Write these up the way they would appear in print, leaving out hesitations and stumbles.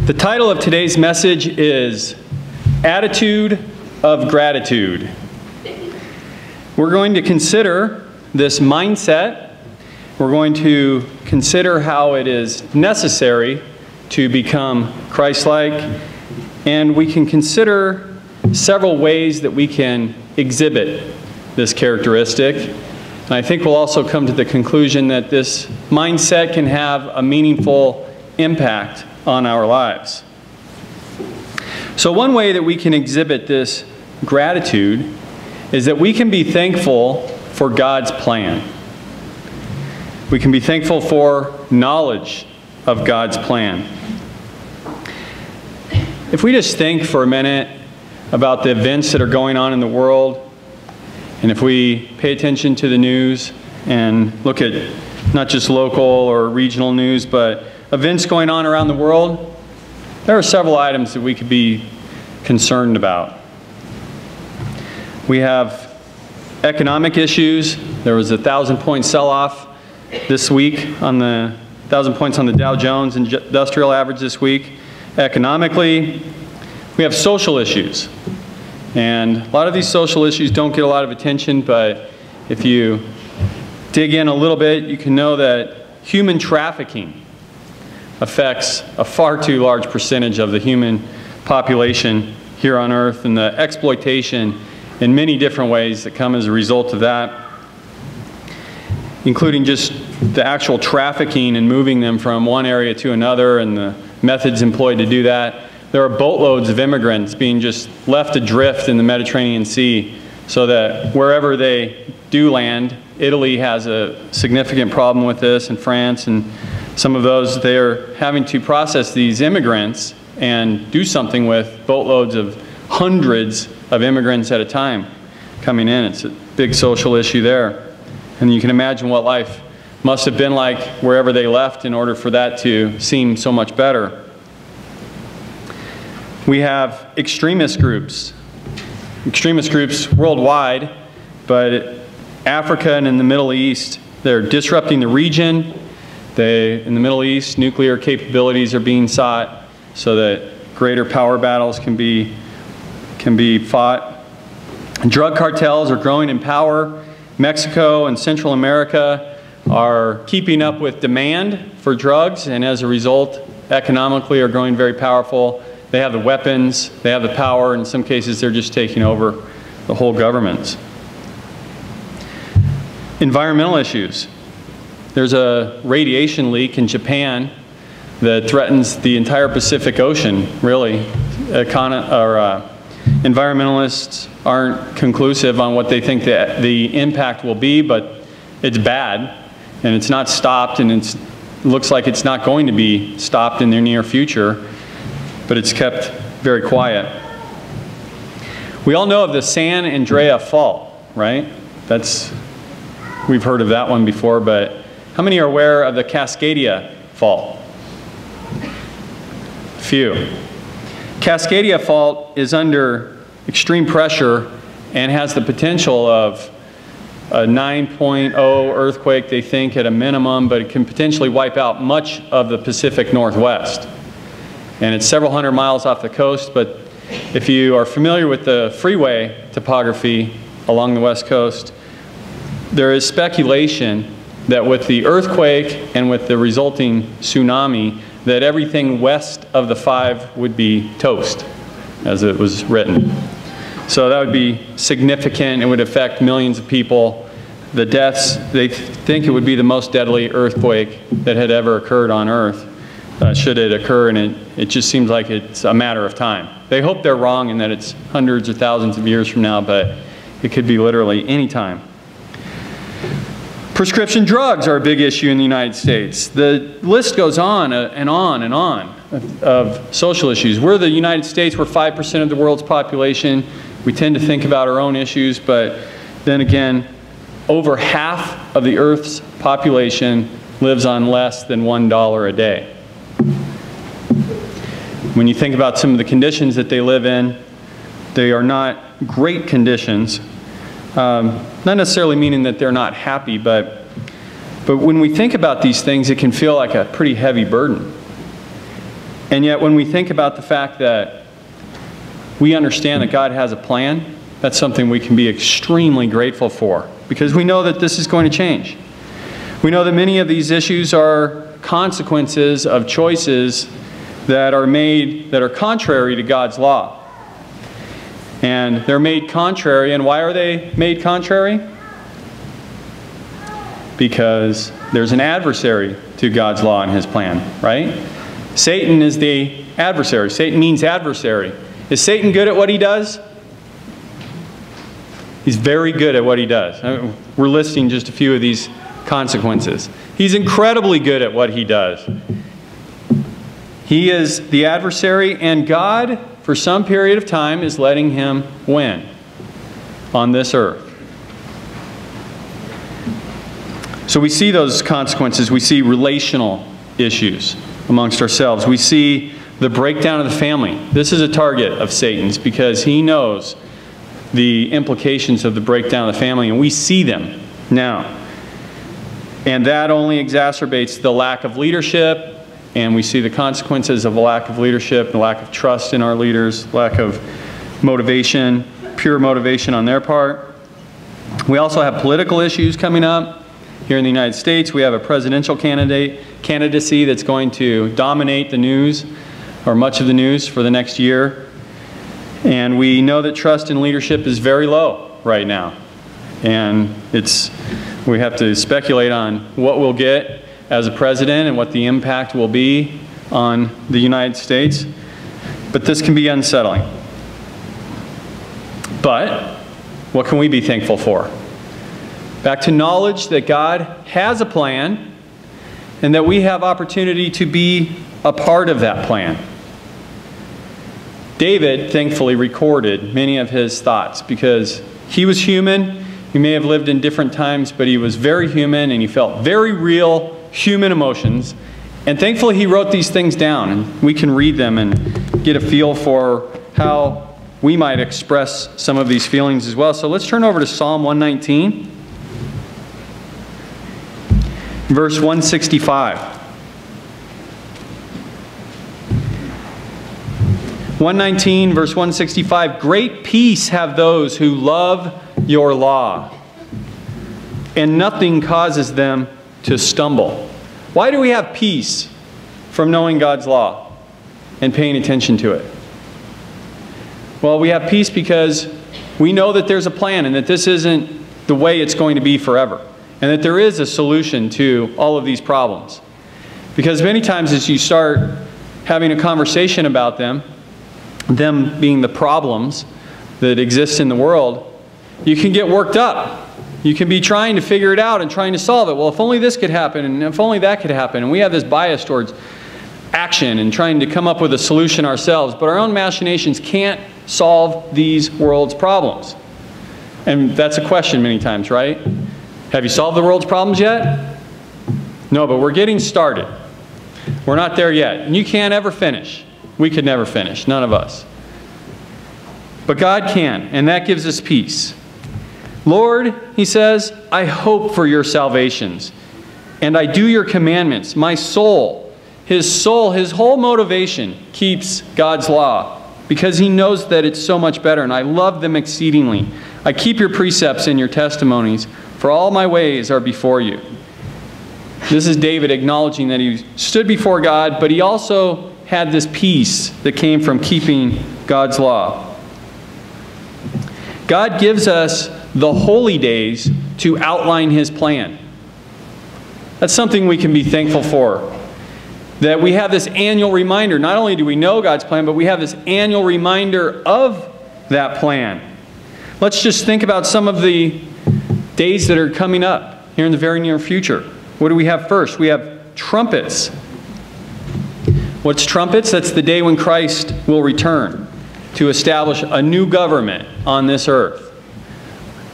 The title of today's message is Attitude of Gratitude. We're going to consider this mindset. We're going to consider how it is necessary to become Christ-like, and we can consider several ways that we can exhibit this characteristic. And I think we'll also come to the conclusion that this mindset can have a meaningful impact on our lives. So one way that we can exhibit this gratitude is that we can be thankful for God's plan. We can be thankful for knowledge of God's plan. If we just think for a minute about the events that are going on in the world, and if we pay attention to the news and look at not just local or regional news, but events going on around the world, there are several items that we could be concerned about. We have economic issues. There was a 1,000-point sell-off this week on the 1,000 points on the Dow Jones Industrial Average this week. Economically, we have social issues. And a lot of these social issues don't get a lot of attention, but if you dig in a little bit, you can know that human trafficking affects a far too large percentage of the human population here on earth, and the exploitation in many different ways that come as a result of that, including just the actual trafficking and moving them from one area to another and the methods employed to do that. There are boatloads of immigrants being just left adrift in the Mediterranean Sea, so that wherever they do land, Italy has a significant problem with this, and France, and some of those, they are having to process these immigrants and do something with boatloads of hundreds of immigrants at a time coming in. It's a big social issue there. And you can imagine what life must have been like wherever they left in order for that to seem so much better. We have extremist groups worldwide, but Africa and in the Middle East, they're disrupting the region. In the Middle East, nuclear capabilities are being sought so that greater power battles can be fought. Drug cartels are growing in power. Mexico and Central America are keeping up with demand for drugs, and as a result, economically are growing very powerful. They have the weapons, they have the power, in some cases they're just taking over the whole governments. Environmental issues. There's a radiation leak in Japan that threatens the entire Pacific Ocean, really. Environmentalists aren't conclusive on what they think the impact will be, but it's bad, and it's not stopped, and it looks like it's not going to be stopped in the near future, but it's kept very quiet. We all know of the San Andreas Fault, right? We've heard of that one before, but how many are aware of the Cascadia Fault? Few. Cascadia Fault is under extreme pressure and has the potential of a 9.0 earthquake, they think, at a minimum, but it can potentially wipe out much of the Pacific Northwest. And it's several hundred miles off the coast, but if you are familiar with the freeway topography along the West Coast, there is speculation that with the earthquake and with the resulting tsunami, that everything west of the 5 would be toast, as it was written. So that would be significant. It would affect millions of people. The deaths, they think it would be the most deadly earthquake that had ever occurred on Earth, should it occur, and it just seems like it's a matter of time. They hope they're wrong and that it's hundreds or thousands of years from now, but it could be literally any time. Prescription drugs are a big issue in the United States. The list goes on and on and on of social issues. We're the United States, we're 5% of the world's population. We tend to think about our own issues, but then again, over half of the Earth's population lives on less than $1 a day. When you think about some of the conditions that they live in, they are not great conditions. Not necessarily meaning that they're not happy, but when we think about these things, it can feel like a pretty heavy burden. And yet when we think about the fact that we understand that God has a plan, that's something we can be extremely grateful for, because we know that this is going to change. We know that many of these issues are consequences of choices that are made that are contrary to God's law. And they're made contrary, and why are they made contrary? Because there's an adversary to God's law and His plan, right? Satan is the adversary. Satan means adversary. Is Satan good at what he does? He's very good at what he does. We're listing just a few of these consequences. He's incredibly good at what he does. He is the adversary, and God, for some period of time, is letting him win on this earth. So we see those consequences. We see relational issues amongst ourselves. We see the breakdown of the family. This is a target of Satan's because he knows the implications of the breakdown of the family, and we see them now. And that only exacerbates the lack of leadership, and we see the consequences of a lack of leadership, the lack of trust in our leaders, lack of motivation, pure motivation on their part. We also have political issues coming up. Here in the United States, we have a presidential candidacy that's going to dominate the news, or much of the news, for the next year. And we know that trust in leadership is very low right now. And we have to speculate on what we'll get as a president and what the impact will be on the United States. But this can be unsettling. But what can we be thankful for? Back to knowledge that God has a plan and that we have opportunity to be a part of that plan. David thankfully recorded many of his thoughts because he was human. He may have lived in different times, but he was very human and he felt very real human emotions. And thankfully he wrote these things down, and we can read them and get a feel for how we might express some of these feelings as well. So let's turn over to Psalm 119. Verse 165. 119, verse 165. Great peace have those who love your law, and nothing causes them to stumble. Why do we have peace from knowing God's law and paying attention to it? Well, we have peace because we know that there's a plan and that this isn't the way it's going to be forever. And that there is a solution to all of these problems. Because many times as you start having a conversation about them being the problems that exist in the world, you can get worked up. You can be trying to figure it out and trying to solve it. Well, if only this could happen, and if only that could happen. And we have this bias towards action and trying to come up with a solution ourselves. But our own machinations can't solve these world's problems. And that's a question many times, right? Have you solved the world's problems yet? No, but we're getting started. We're not there yet. And you can't ever finish. We could never finish, none of us. But God can, and that gives us peace. Lord, he says, I hope for your salvations, and I do your commandments. My soul, his whole motivation keeps God's law because he knows that it's so much better, and I love them exceedingly. I keep your precepts and your testimonies, for all my ways are before you. This is David acknowledging that he stood before God, but he also had this peace that came from keeping God's law. God gives us the holy days to outline his plan. That's something we can be thankful for. That we have this annual reminder. Not only do we know God's plan, but we have this annual reminder of that plan. Let's just think about some of the days that are coming up here in the very near future. What do we have first? We have trumpets. What's trumpets? That's the day when Christ will return to establish a new government on this earth.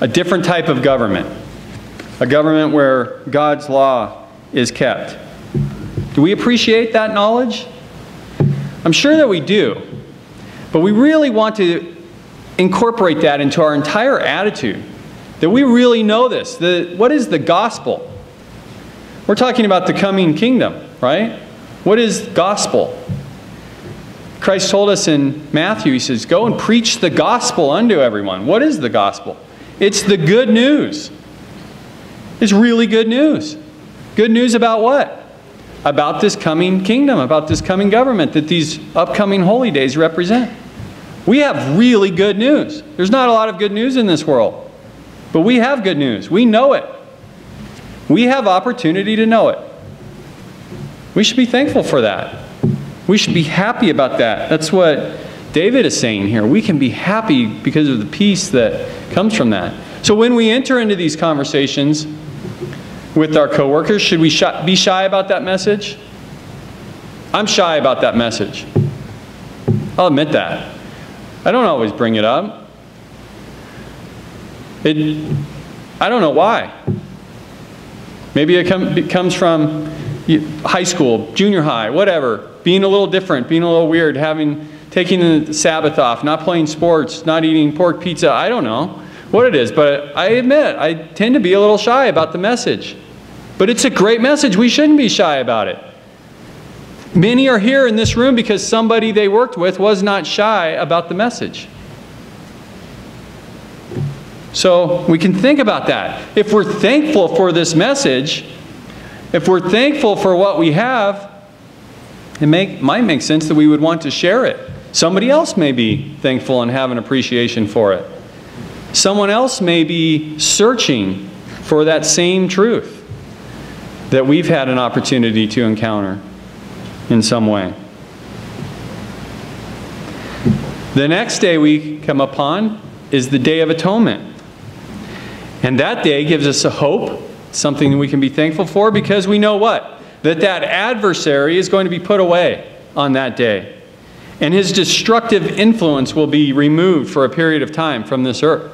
A different type of government. A government where God's law is kept. Do we appreciate that knowledge? I'm sure that we do. But we really want to incorporate that into our entire attitude. That we really know this. What is the gospel? We're talking about the coming kingdom, right? What is gospel? Christ told us in Matthew, he says, go and preach the gospel unto everyone. What is the gospel? It's the good news. It's really good news. Good news about what? About this coming kingdom, about this coming government that these upcoming holy days represent. We have really good news. There's not a lot of good news in this world, but we have good news. We know it. We have opportunity to know it. We should be thankful for that. We should be happy about that. That's what David is saying here. We can be happy because of the peace that comes from that. So when we enter into these conversations with our coworkers, should we be shy about that message? I'm shy about that message. I'll admit that. I don't always bring it up. I don't know why. Maybe it comes from high school, junior high, whatever. Being a little different, being a little weird, taking the Sabbath off, not playing sports, not eating pork pizza. I don't know what it is, but I admit I tend to be a little shy about the message. But it's a great message. We shouldn't be shy about it. Many are here in this room because somebody they worked with was not shy about the message. So we can think about that. If we're thankful for this message, if we're thankful for what we have, it might make sense that we would want to share it. Somebody else may be thankful and have an appreciation for it. Someone else may be searching for that same truth that we've had an opportunity to encounter in some way. The next day we come upon is the Day of Atonement. And that day gives us a hope, something that we can be thankful for, because we know what? That adversary is going to be put away on that day. And his destructive influence will be removed for a period of time from this earth.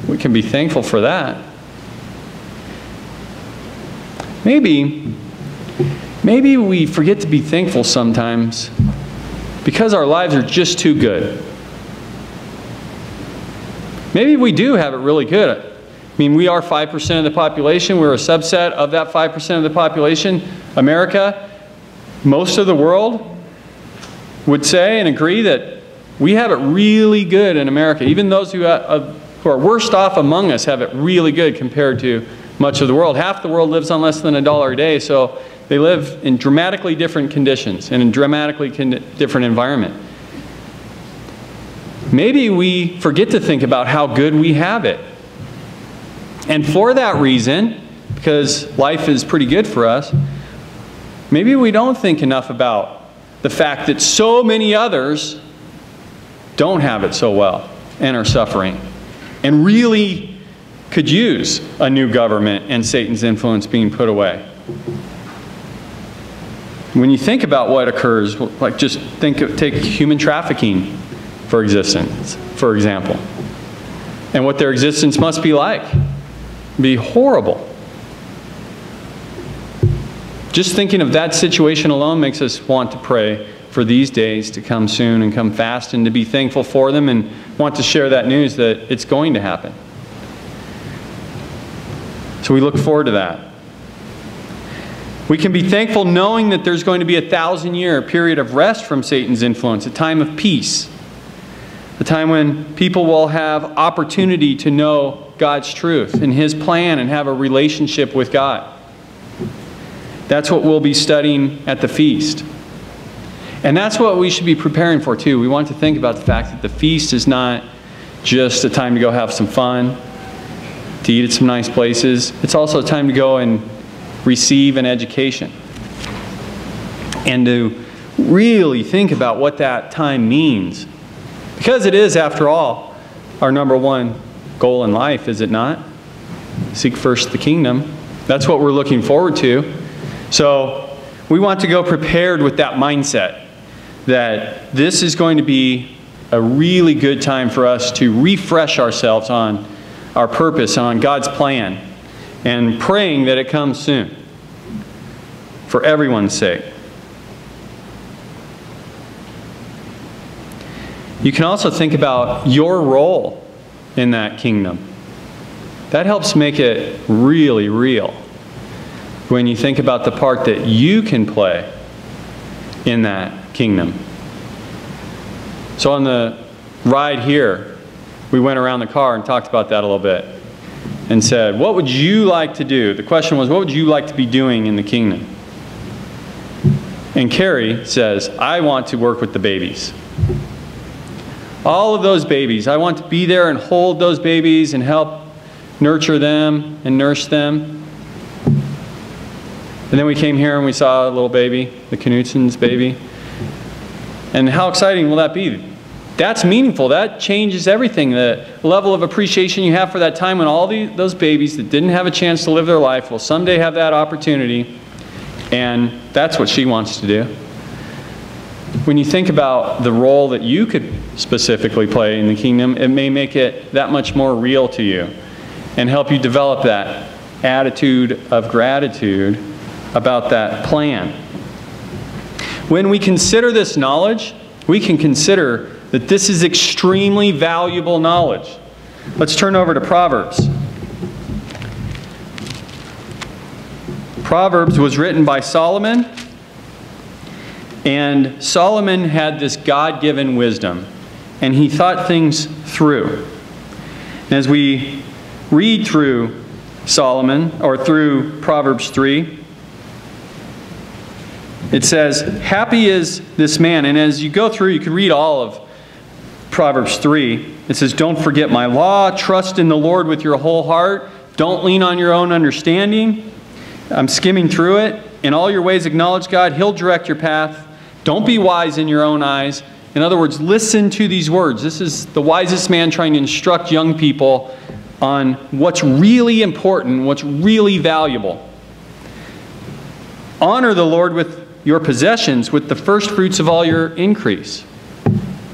We can be thankful for that. Maybe we forget to be thankful sometimes because our lives are just too good. Maybe we do have it really good. I mean, we are 5% of the population. We're a subset of that 5% of the population. America, most of the world would say and agree that we have it really good in America. Even those who are worst off among us have it really good compared to much of the world. Half the world lives on less than $1 a day, so they live in dramatically different conditions and in dramatically different environment. Maybe we forget to think about how good we have it. And for that reason, because life is pretty good for us, maybe we don't think enough about the fact that so many others don't have it so well and are suffering and really could use a new government and Satan's influence being put away. When you think about what occurs, like just take human trafficking for example, and what their existence must be like. It'd be horrible. Just thinking of that situation alone makes us want to pray for these days to come soon and come fast, and to be thankful for them and want to share that news that it's going to happen. So we look forward to that. We can be thankful knowing that there's going to be a 1,000-year period of rest from Satan's influence, a time of peace, a time when people will have opportunity to know God's truth and His plan and have a relationship with God. That's what we'll be studying at the feast. And that's what we should be preparing for too. We want to think about the fact that the feast is not just a time to go have some fun, to eat at some nice places. It's also a time to go and receive an education and to really think about what that time means. Because it is, after all, our number one goal in life, is it not? Seek first the kingdom. That's what we're looking forward to. So we want to go prepared with that mindset that this is going to be a really good time for us to refresh ourselves on our purpose and on God's plan, and praying that it comes soon for everyone's sake. You can also think about your role in that kingdom. That helps make it really real when you think about the part that you can play in that. kingdom. So on the ride here, we went around the car and talked about that a little bit and said, what would you like to do? The question was, what would you like to be doing in the kingdom? And Carrie says, I want to work with the babies. All of those babies. I want to be there and hold those babies and help nurture them and nurse them. And then we came here and we saw a little baby, the Knutson's baby. And how exciting will that be? That's meaningful. That changes everything. The level of appreciation you have for that time when all those babies that didn't have a chance to live their life will someday have that opportunity. And that's what she wants to do. When you think about the role that you could specifically play in the kingdom, it may make it that much more real to you and help you develop that attitude of gratitude about that plan. When we consider this knowledge, we can consider that this is extremely valuable knowledge. Let's turn over to Proverbs. Proverbs was written by Solomon, and Solomon had this God-given wisdom, and he thought things through. And as we read through Solomon, or through Proverbs 3, it says, happy is this man. And as you go through, you can read all of Proverbs 3. It says, don't forget my law, trust in the Lord with your whole heart, don't lean on your own understanding. I'm skimming through it. In all your ways acknowledge God, He'll direct your path. Don't be wise in your own eyes. In other words, listen to these words. This is the wisest man trying to instruct young people on what's really important, what's really valuable. Honor the Lord with your possessions, with the first fruits of all your increase.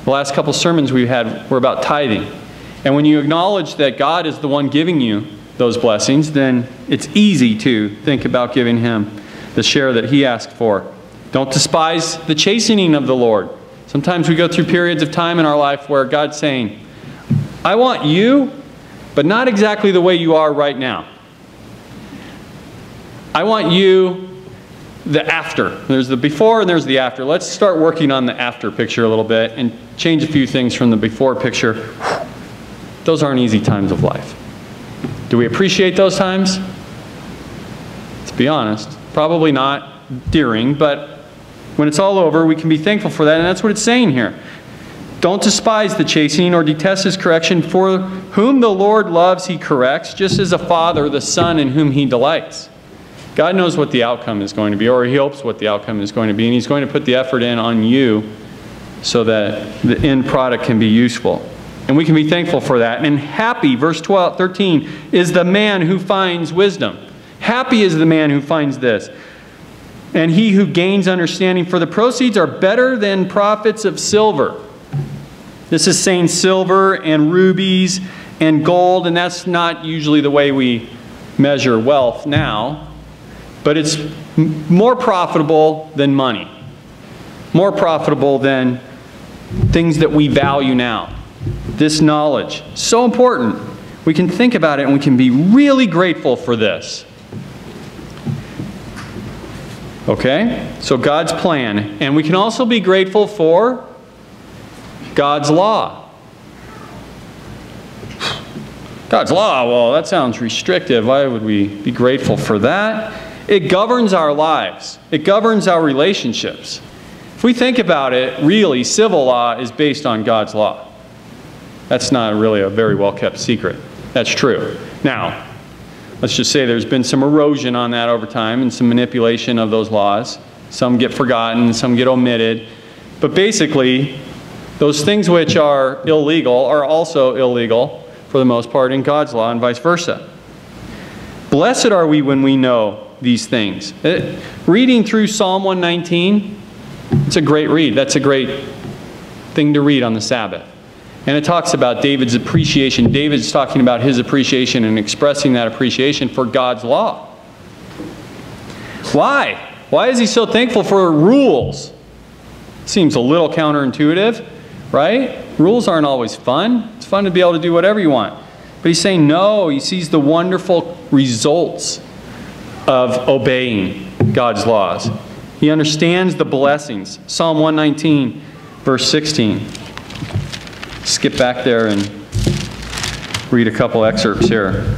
The last couple sermons we had were about tithing. And when you acknowledge that God is the one giving you those blessings, then it's easy to think about giving Him the share that He asked for. Don't despise the chastening of the Lord. Sometimes we go through periods of time in our life where God's saying, I want you, but not exactly the way you are right now. I want you the after. There's the before and there's the after. Let's start working on the after picture a little bit and change a few things from the before picture. Those aren't easy times of life. Do we appreciate those times? Let's be honest. Probably not during, but when it's all over, we can be thankful for that, and that's what it's saying here. Don't despise the chastening or detest His correction, for whom the Lord loves He corrects, just as a father the son in whom He delights. God knows what the outcome is going to be, or He hopes what the outcome is going to be, and He's going to put the effort in on you so that the end product can be useful. And we can be thankful for that. And happy, verse 13, is the man who finds wisdom. Happy is the man who finds this. And he who gains understanding, for the proceeds are better than profits of silver. This is saying silver and rubies and gold, and that's not usually the way we measure wealth now. But it's more profitable than money. More profitable than things that we value now. This knowledge, so important. We can think about it and we can be really grateful for this. Okay? So God's plan. And we can also be grateful for God's law. God's law, well, that sounds restrictive. Why would we be grateful for that? It governs our lives. It governs our relationships. If we think about it, really, civil law is based on God's law. That's not really a very well-kept secret. That's true. Now, let's just say there's been some erosion on that over time and some manipulation of those laws. Some get forgotten, some get omitted. But basically, those things which are illegal are also illegal, for the most part, in God's law and vice versa. Blessed are we when we know these things. Reading through Psalm 119, it's a great read. That's a great thing to read on the Sabbath. And it talks about David's appreciation. David's talking about his appreciation and expressing that appreciation for God's law. Why? Why is he so thankful for rules? Seems a little counterintuitive, right? Rules aren't always fun. It's fun to be able to do whatever you want. But he's saying no. He sees the wonderful results of obeying God's laws. He understands the blessings. Psalm 119, verse 16. Skip back there and read a couple excerpts here.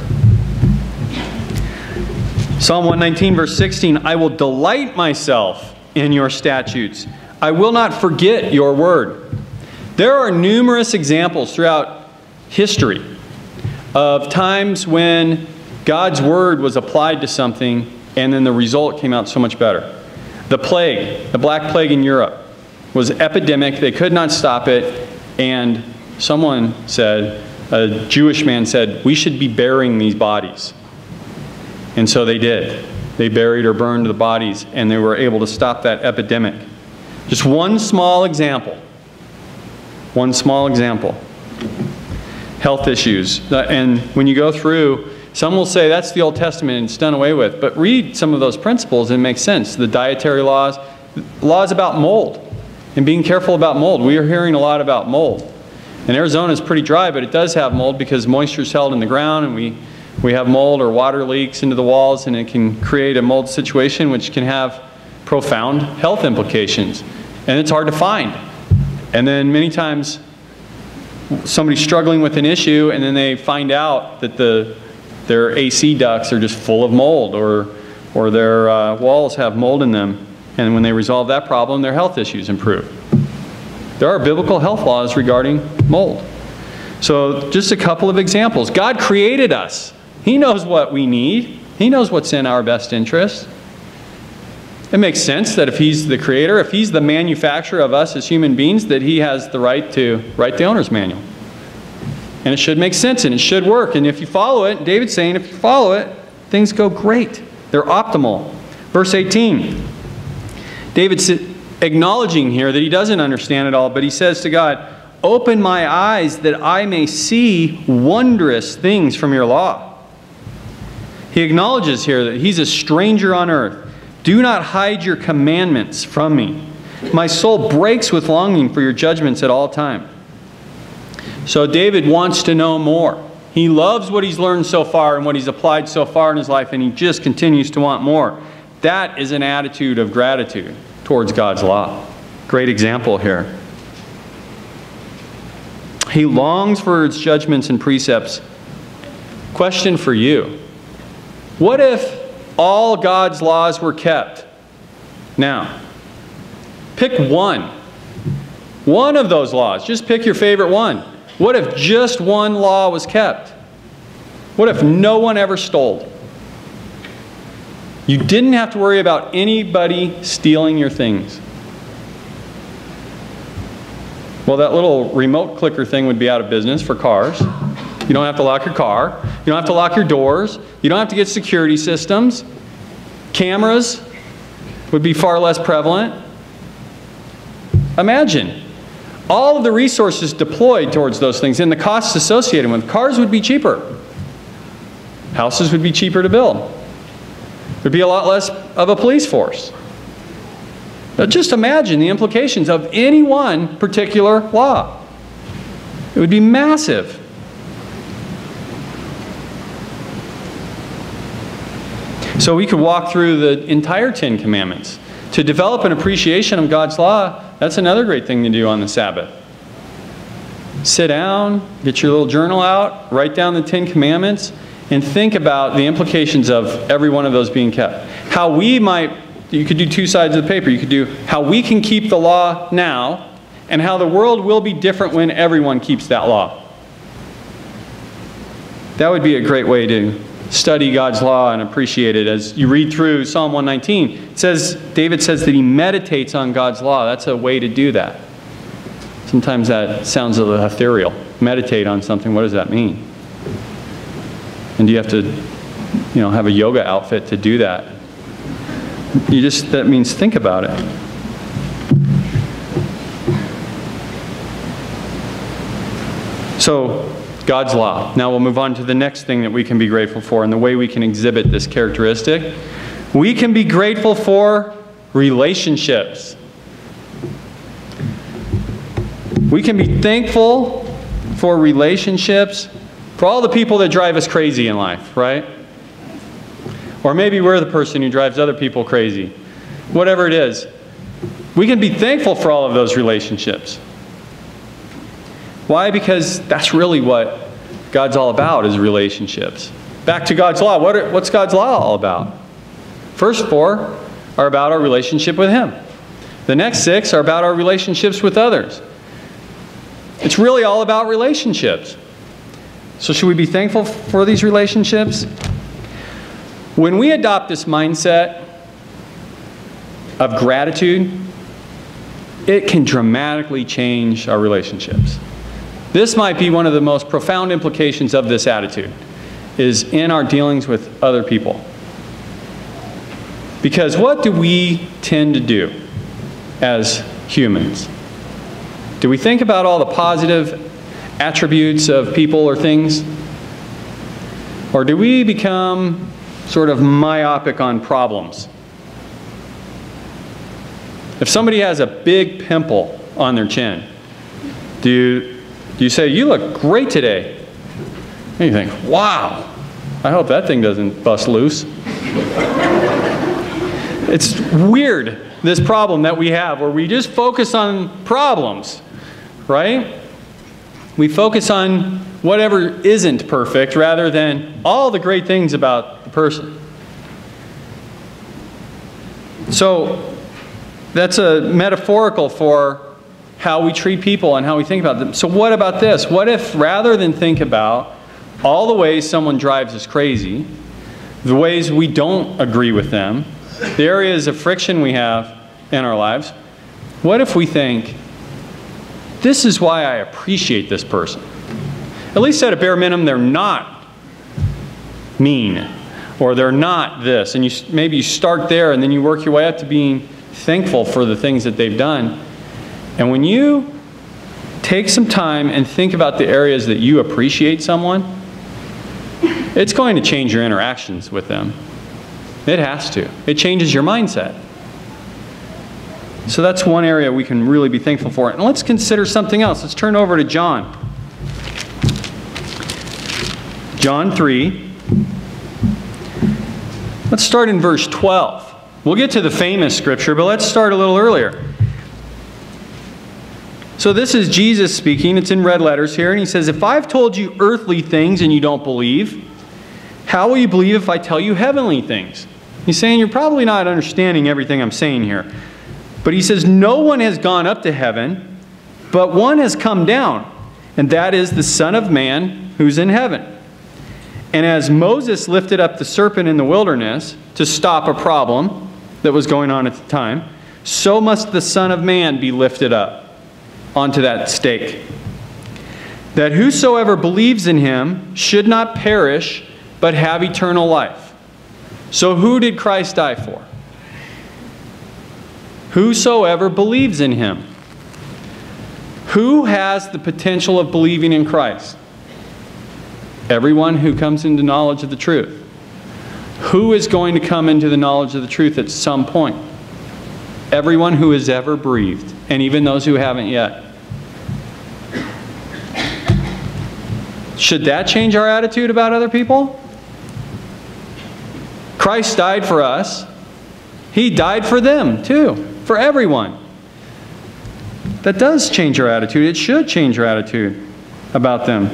Psalm 119, verse 16, I will delight myself in your statutes. I will not forget your word. There are numerous examples throughout history of times when God's word was applied to something and then the result came out so much better. The plague, the Black Plague in Europe, was epidemic. They could not stop it. And someone said, a Jewish man said, we should be burying these bodies. And so they did. They buried or burned the bodies, and they were able to stop that epidemic. Just one small example. One small example. Health issues. And when you go through, some will say that's the Old Testament and it's done away with. But read some of those principles and it makes sense. The dietary laws, laws about mold, and being careful about mold. We are hearing a lot about mold. And Arizona is pretty dry, but it does have mold because moisture is held in the ground, and we have mold or water leaks into the walls, and it can create a mold situation which can have profound health implications. And it's hard to find. And then many times somebody's struggling with an issue and then they find out that their AC ducts are just full of mold, or their walls have mold in them. And when they resolve that problem, their health issues improve. There are biblical health laws regarding mold. So just a couple of examples. God created us. He knows what we need. He knows what's in our best interest. It makes sense that if He's the creator, if He's the manufacturer of us as human beings, that He has the right to write the owner's manual. And it should make sense and it should work. And if you follow it, David's saying if you follow it, things go great. They're optimal. Verse 18. David's acknowledging here that he doesn't understand it all, but he says to God, open my eyes that I may see wondrous things from your law. He acknowledges here that he's a stranger on earth. Do not hide your commandments from me. My soul breaks with longing for your judgments at all time. So David wants to know more. He loves what he's learned so far and what he's applied so far in his life, and he just continues to want more. That is an attitude of gratitude towards God's law. Great example here. He longs for its judgments and precepts. Question for you. What if all God's laws were kept? Now, pick one. One of those laws. Just pick your favorite one. What if just one law was kept? What if no one ever stole? You didn't have to worry about anybody stealing your things. Well, that little remote clicker thing would be out of business for cars. You don't have to lock your car. You don't have to lock your doors. You don't have to get security systems. Cameras would be far less prevalent. Imagine all of the resources deployed towards those things and the costs associated with cars would be cheaper. Houses would be cheaper to build. There'd be a lot less of a police force. Now just imagine the implications of any one particular law. It would be massive. So we could walk through the entire 10 Commandments. To develop an appreciation of God's law, that's another great thing to do on the Sabbath. Sit down, get your little journal out, write down the 10 Commandments, and think about the implications of every one of those being kept. How we might, you could do two sides of the paper. You could do how we can keep the law now, and how the world will be different when everyone keeps that law. That would be a great way to study God's law and appreciate it. As you read through Psalm 119, it says, David says that he meditates on God's law. That's a way to do that. Sometimes that sounds a little ethereal. Meditate on something, what does that mean? And do you have to, have a yoga outfit to do that? That means think about it. So, God's law. Now we'll move on to the next thing that we can be grateful for and the way we can exhibit this characteristic. We can be grateful for relationships. We can be thankful for relationships, for all the people that drive us crazy in life, right? Or maybe we're the person who drives other people crazy. whatever it is. We can be thankful for all of those relationships. Why? Because that's really what God's all about, is relationships. Back to God's law. What's God's law all about? First 4 are about our relationship with Him. The next 6 are about our relationships with others. It's really all about relationships. So should we be thankful for these relationships? When we adopt this mindset of gratitude, it can dramatically change our relationships. This might be one of the most profound implications of this attitude, is in our dealings with other people. Because what do we tend to do as humans? Do we think about all the positive attributes of people or things? Or do we become sort of myopic on problems? If somebody has a big pimple on their chin, do you say, "You look great today"? And you think, "Wow, I hope that thing doesn't bust loose." It's weird, this problem that we have, where we just focus on problems, right? We focus on whatever isn't perfect rather than all the great things about the person. So that's a metaphorical for how we treat people and how we think about them. So what about this? What if, rather than think about all the ways someone drives us crazy, the ways we don't agree with them, the areas of friction we have in our lives, what if we think, this is why I appreciate this person? At least at a bare minimum, they're not mean, or they're not this. And maybe you start there and then you work your way up to being thankful for the things that they've done. And when you take some time and think about the areas that you appreciate someone, it's going to change your interactions with them. It has to. It changes your mindset. So that's one area we can really be thankful for. And let's consider something else. Let's turn over to John. John 3. Let's start in verse 12. We'll get to the famous scripture, but let's start a little earlier. So this is Jesus speaking. It's in red letters here. And he says, "If I've told you earthly things and you don't believe, how will you believe if I tell you heavenly things?" He's saying, you're probably not understanding everything I'm saying here. But he says, "No one has gone up to heaven, but one has come down, and that is the Son of Man who's in heaven. And as Moses lifted up the serpent in the wilderness to stop a problem that was going on at the time, so must the Son of Man be lifted up onto that stake, that whosoever believes in him should not perish, but have eternal life." So who did Christ die for? Whosoever believes in him. Who has the potential of believing in Christ? Everyone who comes into knowledge of the truth. Who is going to come into the knowledge of the truth at some point? Everyone who has ever breathed, and even those who haven't yet. Should that change our attitude about other people? Christ died for us. He died for them too, for everyone. That does change our attitude. It should change our attitude about them.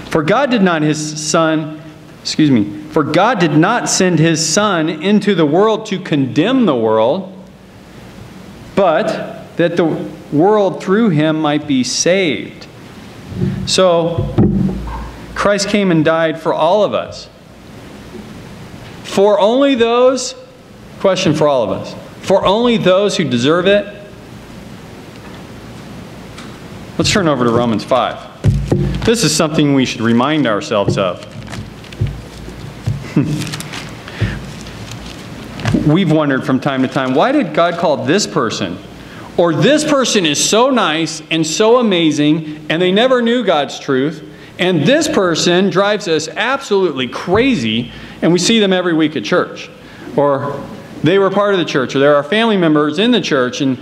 For God did not send His Son into the world to condemn the world, but that the world through Him might be saved. So, Christ came and died for all of us. For only those, question for all of us, for only those who deserve it. Let's turn over to Romans 5. This is something we should remind ourselves of. We've wondered from time to time, why did God call this person? Or this person is so nice and so amazing, and they never knew God's truth, and this person drives us absolutely crazy, and we see them every week at church. Or they were part of the church, or there are family members in the church, and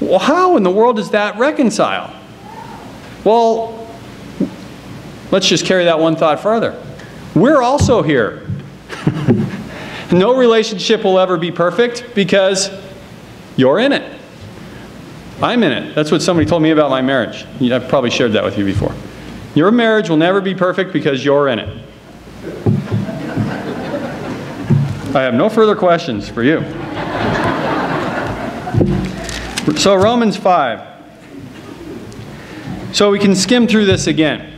well, how in the world does that reconcile? Well, let's just carry that one thought further. We're also here. No relationship will ever be perfect because you're in it. I'm in it. That's what somebody told me about my marriage. I've probably shared that with you before. Your marriage will never be perfect because you're in it. I have no further questions for you. So Romans 5. So we can skim through this again.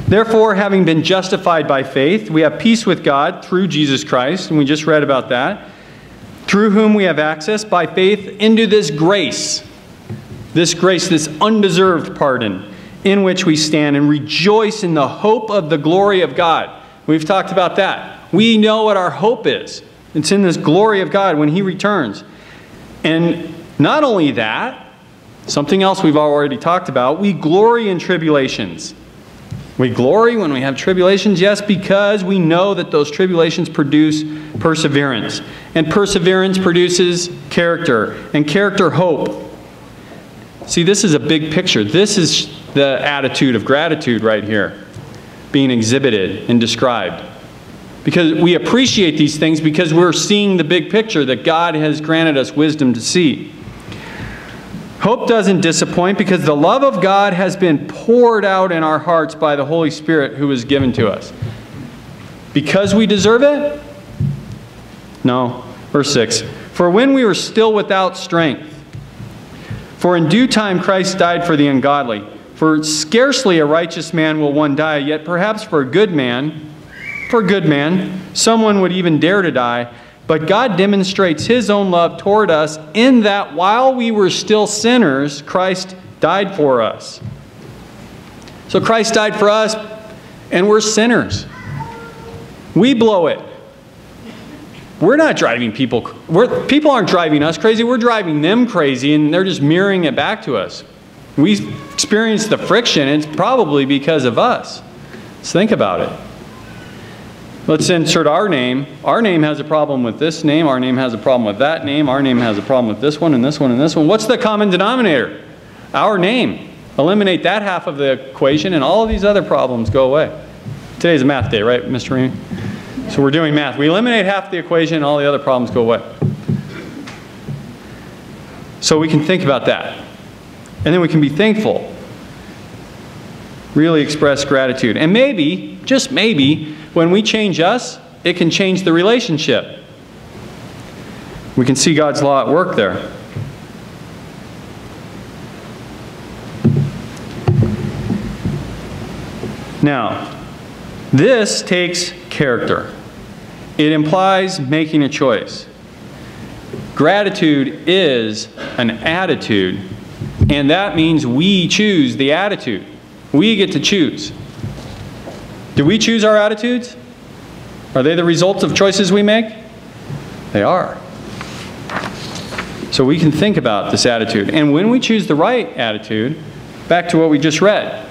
Therefore, having been justified by faith, we have peace with God through Jesus Christ, and we just read about that, through whom we have access by faith into this grace, this undeserved pardon, in which we stand and rejoice in the hope of the glory of God. We've talked about that. We know what our hope is. It's in this glory of God when He returns. And not only that, something else we've already talked about, we glory in tribulations. We glory when we have tribulations, yes, because we know that those tribulations produce perseverance. And perseverance produces character, and character hope. See, this is a big picture. This is the attitude of gratitude right here, being exhibited and described. Because we appreciate these things because we're seeing the big picture that God has granted us wisdom to see. Hope doesn't disappoint because the love of God has been poured out in our hearts by the Holy Spirit who was given to us. Because we deserve it? No. Verse 6. For when we were still without strength, for in due time Christ died for the ungodly. For scarcely a righteous man will one die, yet perhaps for a good man, someone would even dare to die. But God demonstrates His own love toward us in that while we were still sinners, Christ died for us. So Christ died for us, and we're sinners. We blow it. We're not driving people. People aren't driving us crazy. We're driving them crazy, and they're just mirroring it back to us. We experience the friction, and it's probably because of us. Let's think about it. Let's insert our name. Our name has a problem with this name. Our name has a problem with that name. Our name has a problem with this one and this one and this one. What's the common denominator? Our name. Eliminate that half of the equation and all of these other problems go away. Today's a math day, right, Mr. Reamy? So we're doing math. We eliminate half the equation and all the other problems go away. So we can think about that. And then we can be thankful. Really express gratitude. And maybe, just maybe, when we change us, it can change the relationship. We can see God's law at work there. Now, this takes character. It implies making a choice. Gratitude is an attitude, and that means we choose the attitude. We get to choose. Do we choose our attitudes? Are they the result of choices we make? They are. So we can think about this attitude. And when we choose the right attitude, back to what we just read,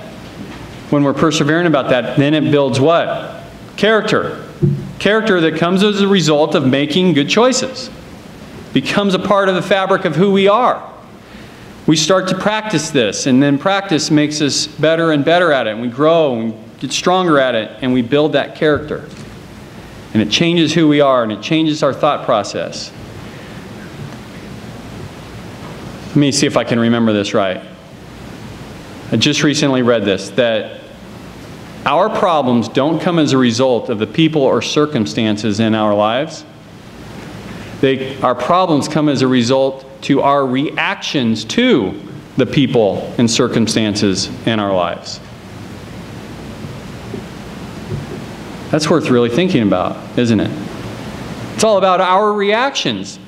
when we're persevering about that, then it builds what? Character. Character that comes as a result of making good choices. Becomes a part of the fabric of who we are. We start to practice this, and then practice makes us better and better at it, and we grow and get stronger at it, and we build that character. And it changes who we are, and it changes our thought process. Let me see if I can remember this right. I just recently read this, that our problems don't come as a result of the people or circumstances in our lives. Our problems come as a result to our reactions to the people and circumstances in our lives. That's worth really thinking about, isn't it? It's all about our reactions.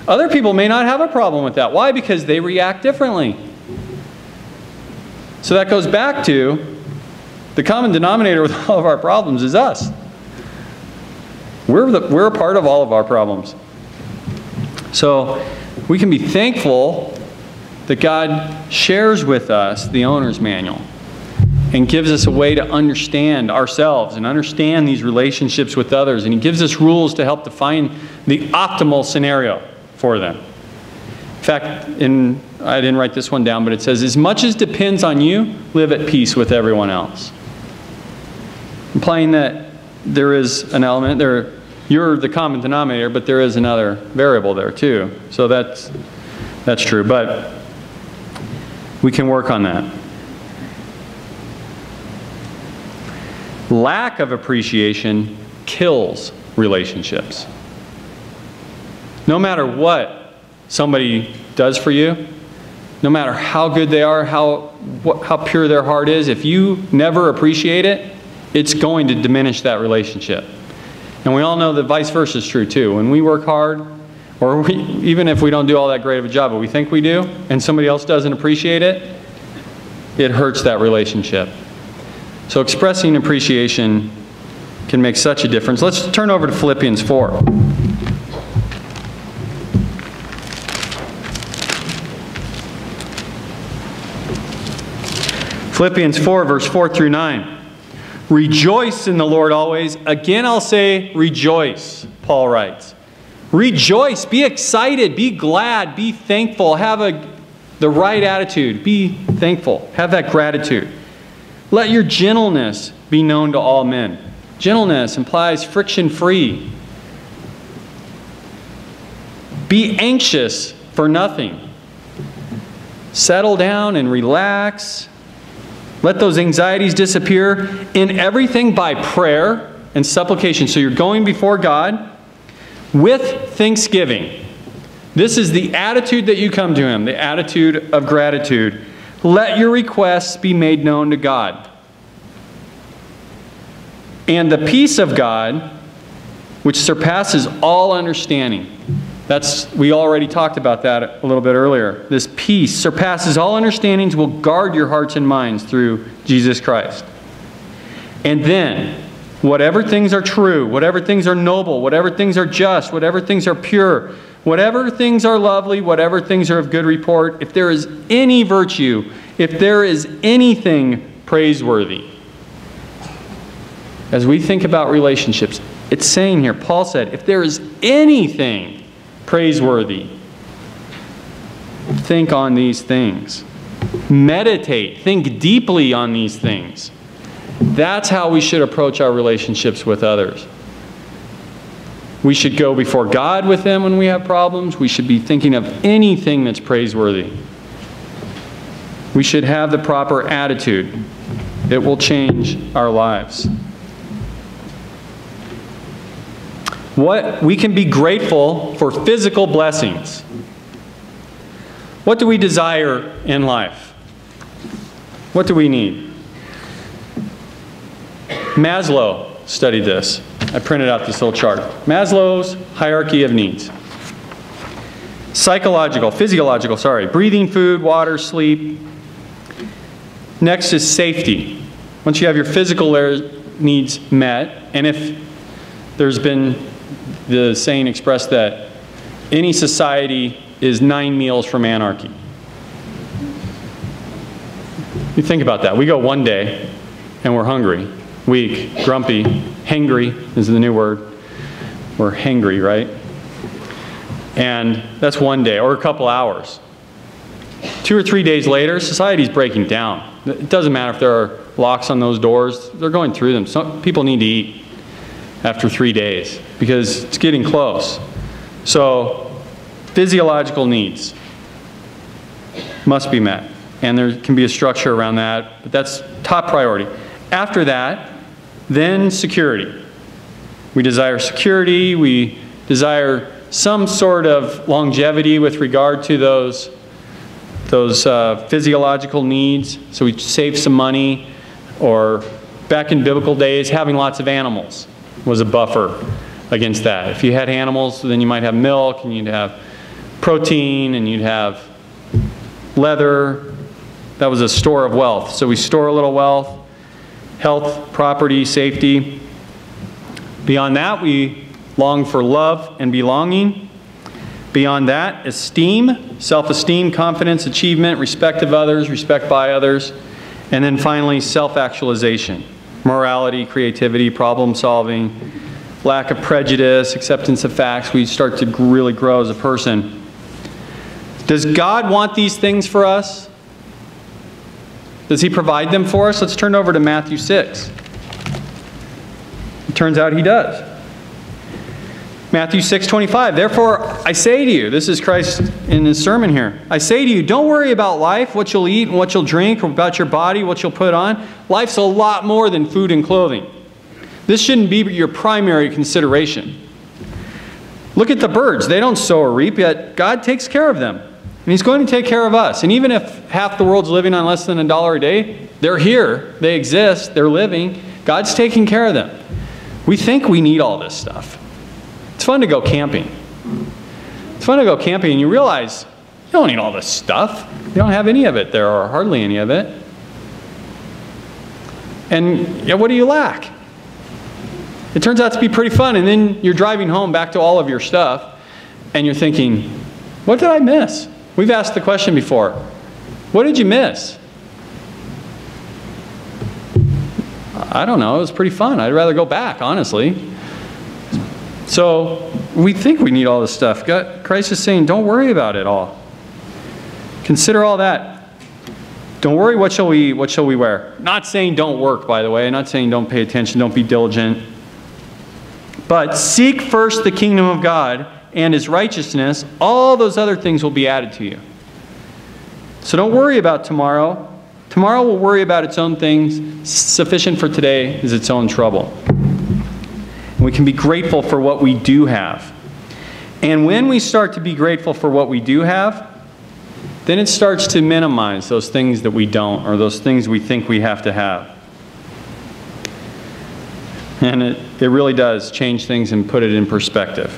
Other people may not have a problem with that. Why? Because they react differently. So that goes back to the common denominator with all of our problems is us. We're a part of all of our problems. So we can be thankful that God shares with us the owner's manual and gives us a way to understand ourselves and understand these relationships with others. And He gives us rules to help define the optimal scenario for them. In fact, I didn't write this one down, but it says, as much as depends on you, live at peace with everyone else. Implying that there is an element there. You're the common denominator, but there is another variable there too. So that's true, but we can work on that. Lack of appreciation kills relationships. No matter what somebody does for you, no matter how good they are, how pure their heart is, if you never appreciate it, it's going to diminish that relationship. And we all know that vice versa is true too. When we work hard, or even if we don't do all that great of a job, but we think we do, and somebody else doesn't appreciate it, it hurts that relationship. So expressing appreciation can make such a difference. Let's turn over to Philippians 4. Philippians 4, verse 4 through 9. Rejoice in the Lord always. Again, I'll say rejoice, Paul writes. Rejoice, be excited, be glad, be thankful, have the right attitude, be thankful, have that gratitude. Let your gentleness be known to all men. Gentleness implies friction-free. Be anxious for nothing. Settle down and relax. Let those anxieties disappear. In everything by prayer and supplication. So you're going before God with thanksgiving. This is the attitude that you come to Him, the attitude of gratitude. Let your requests be made known to God. And the peace of God, which surpasses all understanding. We already talked about that a little bit earlier. This peace surpasses all understandings, will guard your hearts and minds through Jesus Christ. And then, whatever things are true, whatever things are noble, whatever things are just, whatever things are pure, whatever things are lovely, whatever things are of good report, if there is any virtue, if there is anything praiseworthy. As we think about relationships, it's saying here, Paul said, if there is anything praiseworthy, think on these things. Meditate, think deeply on these things. That's how we should approach our relationships with others. We should go before God with them when we have problems. We should be thinking of anything that's praiseworthy. We should have the proper attitude. It will change our lives. We can be grateful for physical blessings. What do we desire in life? What do we need? Maslow studied this. I printed out this little chart. Maslow's hierarchy of needs. Physiological, breathing, food, water, sleep. Next is safety. Once you have your physical needs met, and if there's been the saying expressed that any society is 9 meals from anarchy. You think about that. We go one day and we're hungry, weak, grumpy, hangry is the new word. We're hangry, right? And that's one day, or a couple hours. 2 or 3 days later, society's breaking down. It doesn't matter if there are locks on those doors. They're going through them. Some people need to eat after 3 days because it's getting close. So physiological needs must be met. And there can be a structure around that, but that's top priority. After that, then security. We desire security. We desire some sort of longevity with regard to those physiological needs. So we save some money, or back in biblical days, having lots of animals was a buffer against that. If you had animals, then you might have milk, and you'd have protein, and you'd have leather. That was a store of wealth. So we store a little wealth, health, property, safety. Beyond that, we long for love and belonging. Beyond that, esteem, self-esteem, confidence, achievement, respect of others, respect by others. And then finally, self-actualization. Morality, creativity, problem solving, lack of prejudice, acceptance of facts. We start to really grow as a person. Does God want these things for us? Does He provide them for us? Let's turn over to Matthew 6. It turns out He does. Matthew 6:25, therefore I say to you, this is Christ in his sermon here, I say to you, don't worry about life, what you'll eat and what you'll drink, or about your body, what you'll put on. Life's a lot more than food and clothing. This shouldn't be your primary consideration. Look at the birds. They don't sow or reap, yet God takes care of them. And he's going to take care of us. And even if half the world's living on less than $1 a day, they're here, they exist, they're living. God's taking care of them. We think we need all this stuff. It's fun to go camping. It's fun to go camping and you realize you don't need all this stuff. You don't have any of it there, or hardly any of it. And what do you lack? It turns out to be pretty fun, and then you're driving home back to all of your stuff and you're thinking, what did I miss? We've asked the question before. What did you miss? I don't know. It was pretty fun. I'd rather go back, honestly. So we think we need all this stuff. Christ is saying, don't worry about it all. Consider all that. Don't worry, what shall we eat? What shall we wear? Not saying don't work, by the way. Not saying don't pay attention, don't be diligent. But seek first the kingdom of God and his righteousness. All those other things will be added to you. So don't worry about tomorrow. Tomorrow will worry about its own things. Sufficient for today is its own trouble. And we can be grateful for what we do have. And when we start to be grateful for what we do have, then it starts to minimize those things that we don't, or those things we think we have to have. And it really does change things and put it in perspective.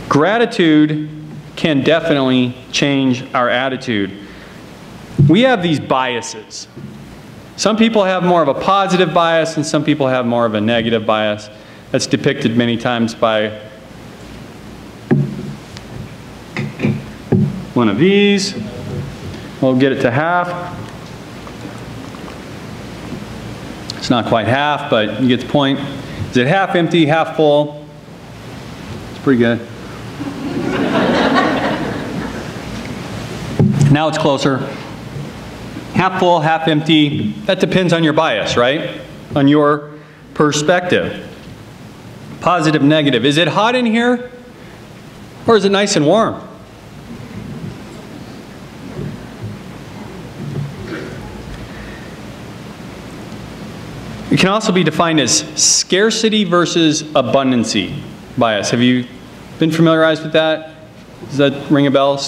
Gratitude can definitely change our attitude. We have these biases. Some people have more of a positive bias and some people have more of a negative bias. That's depicted many times by one of these. We'll get it to half. It's not quite half, but you get the point. Is it half empty, half full? It's pretty good. Now it's closer. Half full, half empty. That depends on your bias, right? On your perspective. Positive, negative. Is it hot in here? Or is it nice and warm? It can also be defined as scarcity versus abundancy bias. Have you been familiarized with that? Does that ring a bell?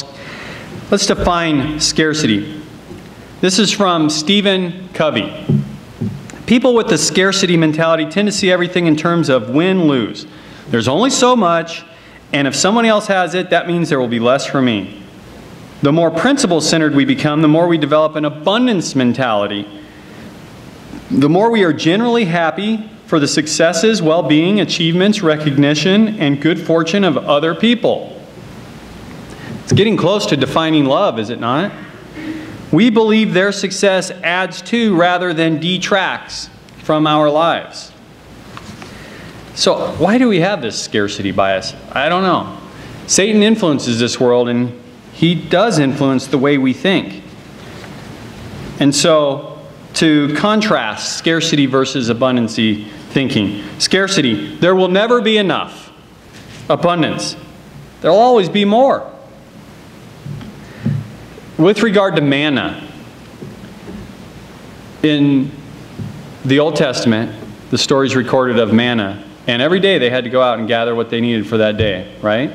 Let's define scarcity. This is from Stephen Covey. People with the scarcity mentality tend to see everything in terms of win-lose. There's only so much, and if someone else has it, that means there will be less for me. The more principle-centered we become, the more we develop an abundance mentality. The more we are generally happy for the successes, well-being, achievements, recognition, and good fortune of other people. It's getting close to defining love, is it not? We believe their success adds to rather than detracts from our lives. So why do we have this scarcity bias? I don't know. Satan influences this world, and he does influence the way we think. And so to contrast scarcity versus abundancy thinking. Scarcity, there will never be enough. Abundance, there will always be more. With regard to manna, in the Old Testament, the story is recorded of manna, and every day they had to go out and gather what they needed for that day, right?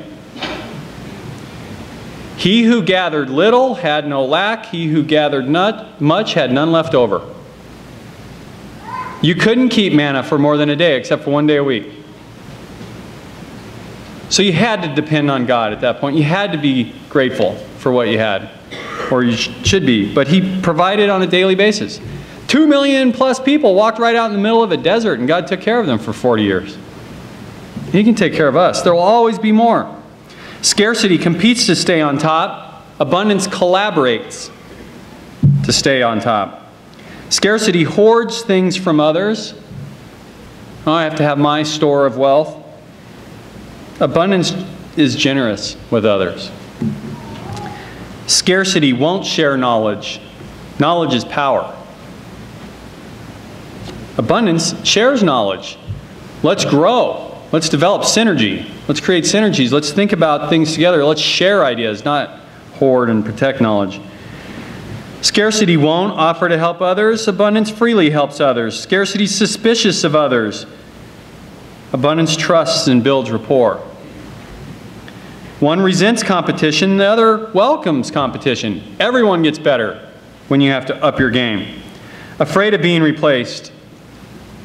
He who gathered little had no lack. He who gathered much had none left over. You couldn't keep manna for more than a day, except for one day a week. So you had to depend on God at that point. You had to be grateful for what you had. Or you should be, but he provided on a daily basis. 2 million plus people walked right out in the middle of a desert, and God took care of them for 40 years. He can take care of us. There will always be more. Scarcity competes to stay on top. Abundance collaborates to stay on top. Scarcity hoards things from others. Oh, I have to have my store of wealth. Abundance is generous with others. Scarcity won't share knowledge. Knowledge is power. Abundance shares knowledge. Let's grow. Let's develop synergy. Let's create synergies. Let's think about things together. Let's share ideas, not hoard and protect knowledge. Scarcity won't offer to help others. Abundance freely helps others. Scarcity is suspicious of others. Abundance trusts and builds rapport. One resents competition, the other welcomes competition. Everyone gets better when you have to up your game. Afraid of being replaced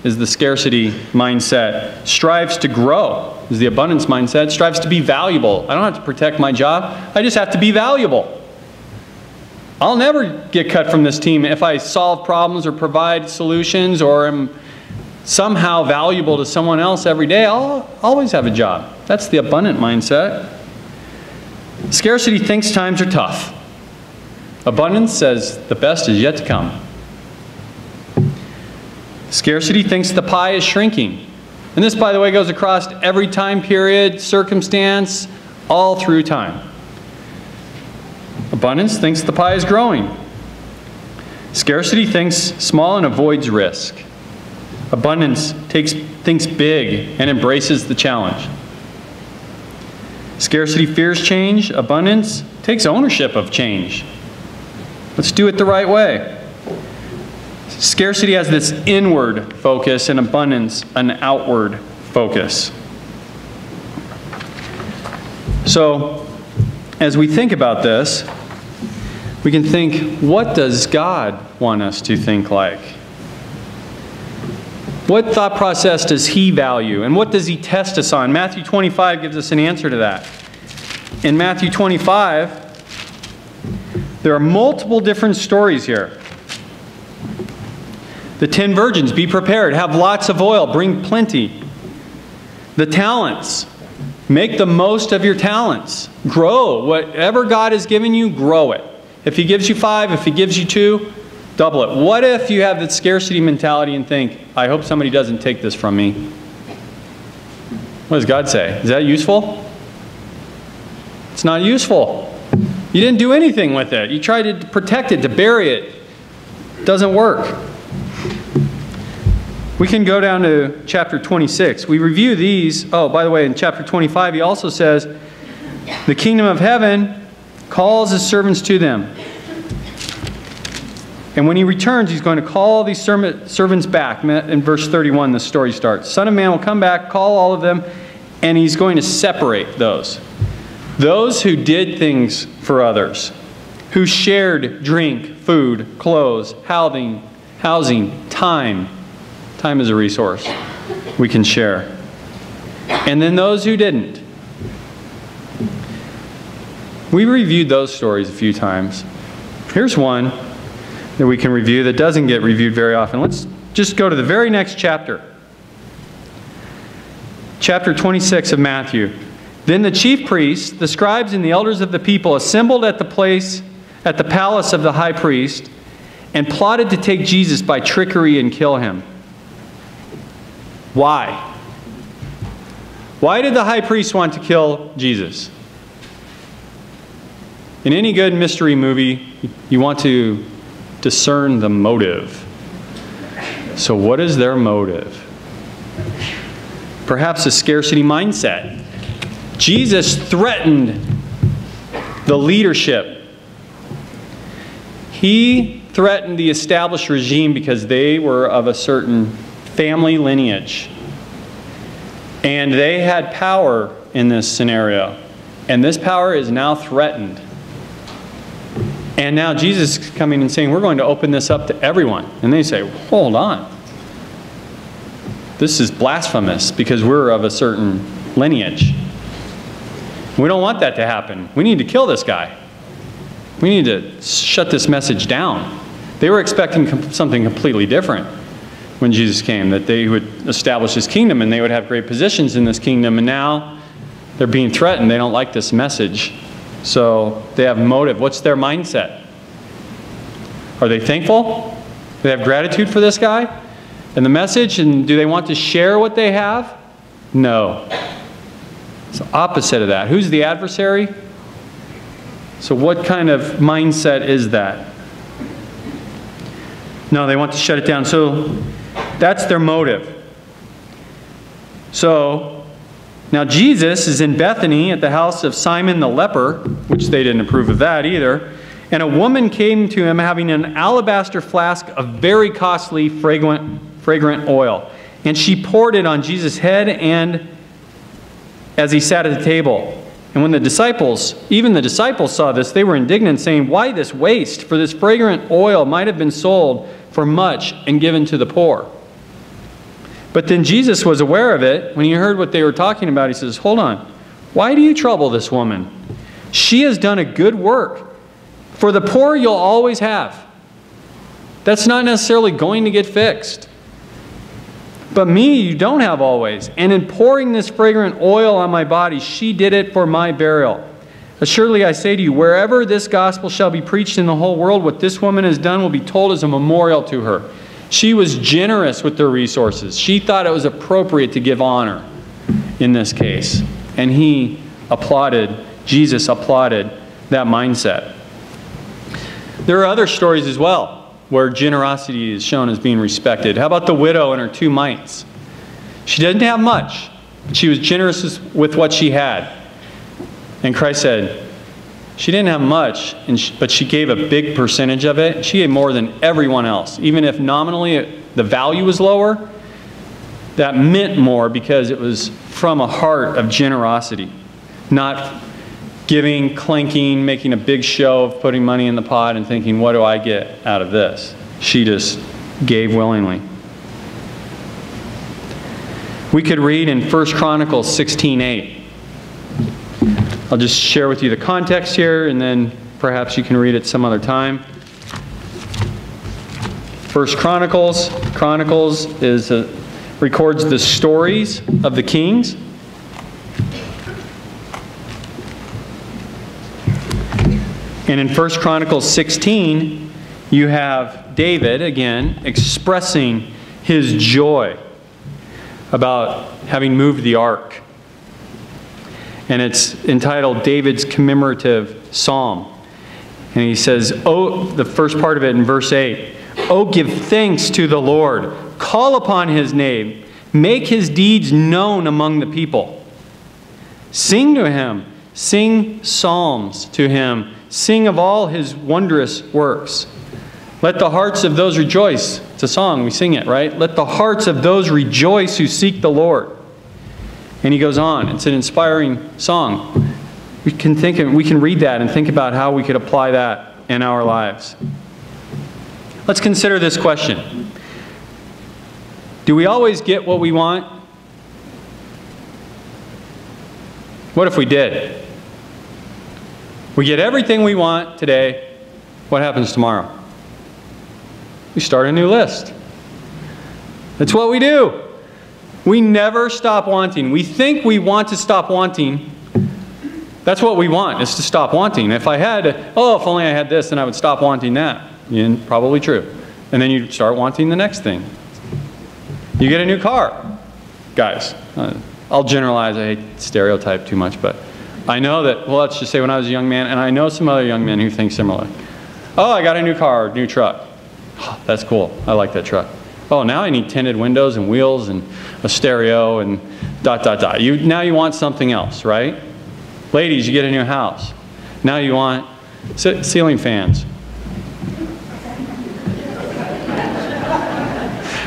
is the scarcity mindset. Strives to grow is the abundance mindset. Strives to be valuable. I don't have to protect my job. I just have to be valuable. I'll never get cut from this team if I solve problems or provide solutions or am somehow valuable to someone else every day. I'll always have a job. That's the abundant mindset. Scarcity thinks times are tough. Abundance says the best is yet to come. Scarcity thinks the pie is shrinking. And this, by the way, goes across every time period, circumstance, all through time. Abundance thinks the pie is growing. Scarcity thinks small and avoids risk. Abundance thinks big and embraces the challenge. Scarcity fears change. Abundance takes ownership of change. Let's do it the right way. Scarcity has this inward focus and abundance an outward focus. So, as we think about this, we can think, what does God want us to think like? What thought process does He value? And what does He test us on? Matthew 25 gives us an answer to that. In Matthew 25, there are multiple different stories here. The 10 virgins, be prepared, have lots of oil, bring plenty. The talents, make the most of your talents. Grow. Whatever God has given you, grow it. If He gives you 5, if He gives you 2, double it. What if you have that scarcity mentality and think, I hope somebody doesn't take this from me? What does God say? Is that useful? It's not useful. You didn't do anything with it. You tried to protect it, to bury it. It doesn't work. We can go down to chapter 26. We review these. Oh, by the way, in chapter 25, He also says, the kingdom of heaven calls His servants to them. And when He returns, He's going to call these servants back. In verse 31, the story starts. Son of Man will come back, call all of them, and He's going to separate those. Those who did things for others, who shared drink, food, clothes, housing, time. Time is a resource we can share. And then those who didn't. We reviewed those stories a few times. Here's one that we can review that doesn't get reviewed very often. Let's just go to the very next chapter. Chapter 26 of Matthew. Then the chief priests, the scribes, and the elders of the people assembled at the palace of the high priest and plotted to take Jesus by trickery and kill Him. Why? Why did the high priest want to kill Jesus? In any good mystery movie, you want to discern the motive. So what is their motive? Perhaps a scarcity mindset. Jesus threatened the leadership. He threatened the established regime because they were of a certain family lineage. And they had power in this scenario. And this power is now threatened. And now Jesus is coming and saying, we're going to open this up to everyone. And they say, hold on. This is blasphemous because we're of a certain lineage. We don't want that to happen. We need to kill this guy. We need to shut this message down. They were expecting something completely different when Jesus came, that they would establish His kingdom and they would have great positions in this kingdom. And now they're being threatened. They don't like this message. So they have motive. What's their mindset? Are they thankful? Do they have gratitude for this guy and the message? And do they want to share what they have? No. It's the opposite of that. Who's the adversary? So what kind of mindset is that? No, they want to shut it down. So that's their motive. So, now Jesus is in Bethany at the house of Simon the leper, which they didn't approve of that either. And a woman came to him having an alabaster flask of very costly fragrant oil. And she poured it on Jesus' head and as he sat at the table. And when even the disciples saw this, they were indignant, saying, "Why this waste? For this fragrant oil might have been sold for much and given to the poor." But then Jesus was aware of it. When he heard what they were talking about, he says, "Hold on. Why do you trouble this woman? She has done a good work. For the poor you'll always have. That's not necessarily going to get fixed. But me you don't have always. And in pouring this fragrant oil on my body, she did it for my burial. Assuredly I say to you, wherever this gospel shall be preached in the whole world, what this woman has done will be told as a memorial to her." She was generous with their resources. She thought it was appropriate to give honor in this case. And Jesus applauded that mindset. There are other stories as well where generosity is shown as being respected. How about the widow and her 2 mites? She didn't have much, but she was generous with what she had. And Christ said, she didn't have much, but she gave a big percentage of it. She gave more than everyone else. Even if nominally the value was lower, that meant more because it was from a heart of generosity. Not giving, clinking, making a big show of putting money in the pot and thinking, what do I get out of this? She just gave willingly. We could read in 1 Chronicles 16:8. I'll just share with you the context here, and then perhaps you can read it some other time. 1 Chronicles. Chronicles records the stories of the kings. And in 1 Chronicles 16, you have David, again, expressing his joy about having moved the ark. And it's entitled David's Commemorative Psalm. And he says, the first part of it in verse 8, "Oh, give thanks to the Lord. Call upon his name. Make his deeds known among the people. Sing to him. Sing psalms to him. Sing of all his wondrous works. Let the hearts of those rejoice." It's a song, we sing it, right? "Let the hearts of those rejoice who seek the Lord." And he goes on. It's an inspiring song. We can read that and think about how we could apply that in our lives. Let's consider this question. Do we always get what we want? What if we did? We get everything we want today. What happens tomorrow? We start a new list. That's what we do. We never stop wanting. We think we want to stop wanting. That's what we want, is to stop wanting. If only I had this, then I would stop wanting that. And probably true. And then you start wanting the next thing. You get a new car. Guys, I'll generalize. I hate stereotype too much, but I know that, well, let's just say when I was a young man, and I know some other young men who think similarly. Oh, I got a new car, new truck. Oh, that's cool. I like that truck. Oh, now I need tinted windows and wheels and a stereo and ... Now you want something else, right? Ladies, you get a new house. Now you want ceiling fans.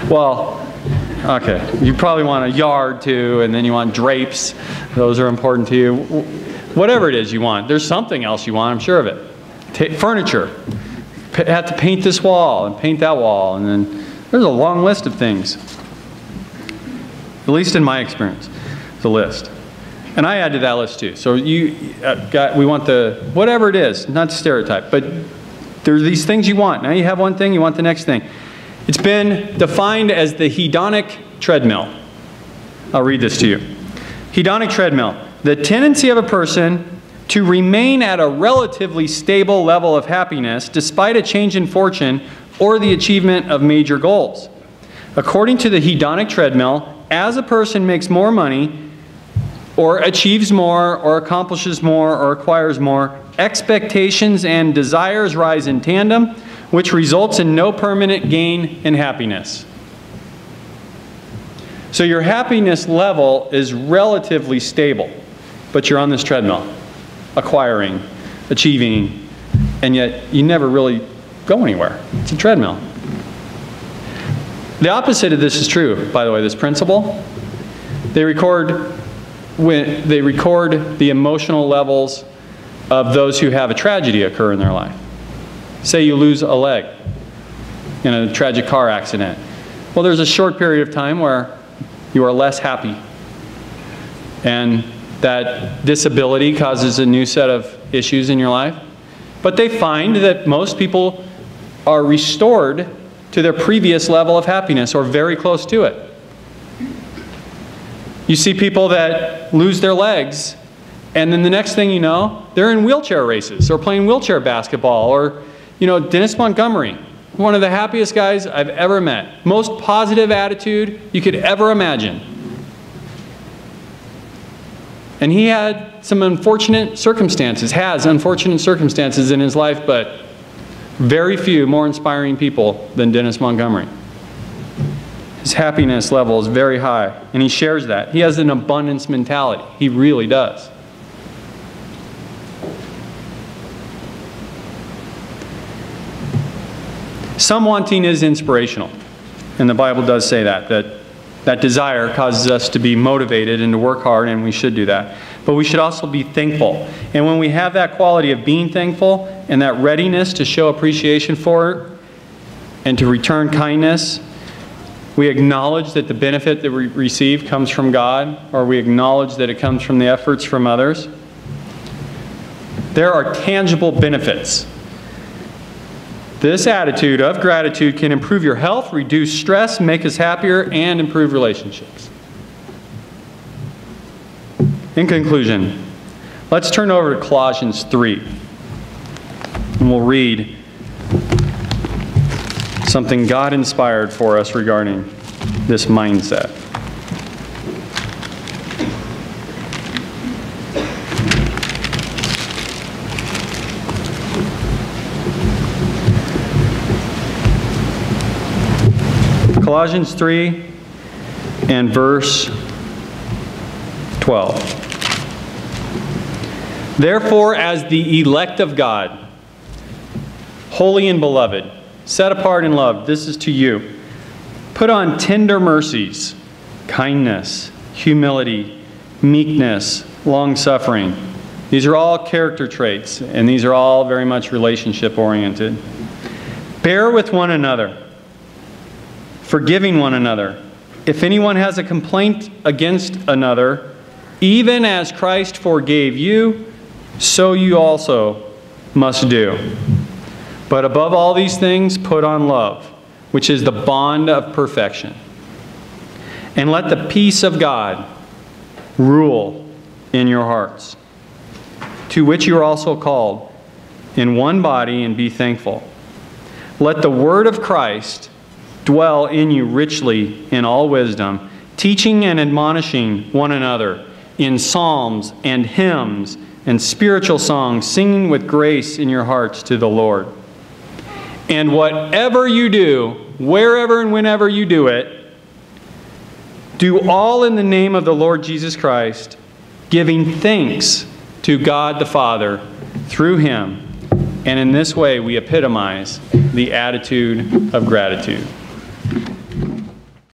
Well, okay. You probably want a yard too, and then you want drapes. Those are important to you. Whatever it is you want. There's something else you want, I'm sure of it. Furniture. Have to paint this wall and paint that wall, and then there's a long list of things. At least in my experience, the list. And I add to that list too. So we want whatever it is, not to stereotype, but there are these things you want. Now you have one thing, you want the next thing. It's been defined as the hedonic treadmill. I'll read this to you. Hedonic treadmill. The tendency of a person to remain at a relatively stable level of happiness despite a change in fortune or the achievement of major goals. According to the hedonic treadmill, as a person makes more money, or achieves more, or accomplishes more, or acquires more, expectations and desires rise in tandem, which results in no permanent gain in happiness. So your happiness level is relatively stable, but you're on this treadmill, acquiring, achieving, and yet you never really go anywhere. It's a treadmill. The opposite of this is true, by the way, this principle. They record the emotional levels of those who have a tragedy occur in their life. Say you lose a leg in a tragic car accident. Well, there's a short period of time where you are less happy. And that disability causes a new set of issues in your life. But they find that most people are restored to their previous level of happiness or very close to it. You see people that lose their legs, and then the next thing you know, they're in wheelchair races or playing wheelchair basketball. Or, you know, Dennis Montgomery, one of the happiest guys I've ever met. Most positive attitude you could ever imagine. And he had some unfortunate circumstances, has unfortunate circumstances in his life, but very few more inspiring people than Dennis Montgomery. His happiness level is very high, and he shares that. He has an abundance mentality. He really does. Some wanting is inspirational, and the Bible does say that desire causes us to be motivated and to work hard, and we should do that. But we should also be thankful. And when we have that quality of being thankful and that readiness to show appreciation for it and to return kindness, we acknowledge that the benefit that we receive comes from God, or we acknowledge that it comes from the efforts from others. There are tangible benefits. This attitude of gratitude can improve your health, reduce stress, make us happier, and improve relationships. In conclusion, let's turn over to Colossians 3. And we'll read something God inspired for us regarding this mindset. Colossians 3 and verse 12. Therefore, as the elect of God, holy and beloved, set apart in love, this is to you. Put on tender mercies, kindness, humility, meekness, long-suffering. These are all character traits, and these are all very much relationship-oriented. Bear with one another, forgiving one another. If anyone has a complaint against another, even as Christ forgave you, so you also must do. But above all these things, put on love, which is the bond of perfection. And let the peace of God rule in your hearts, to which you are also called, in one body, and be thankful. Let the word of Christ dwell in you richly in all wisdom, teaching and admonishing one another in psalms and hymns and spiritual songs, singing with grace in your hearts to the Lord. And whatever you do, wherever and whenever you do it, do all in the name of the Lord Jesus Christ, giving thanks to God the Father through Him. And in this way we epitomize the attitude of gratitude.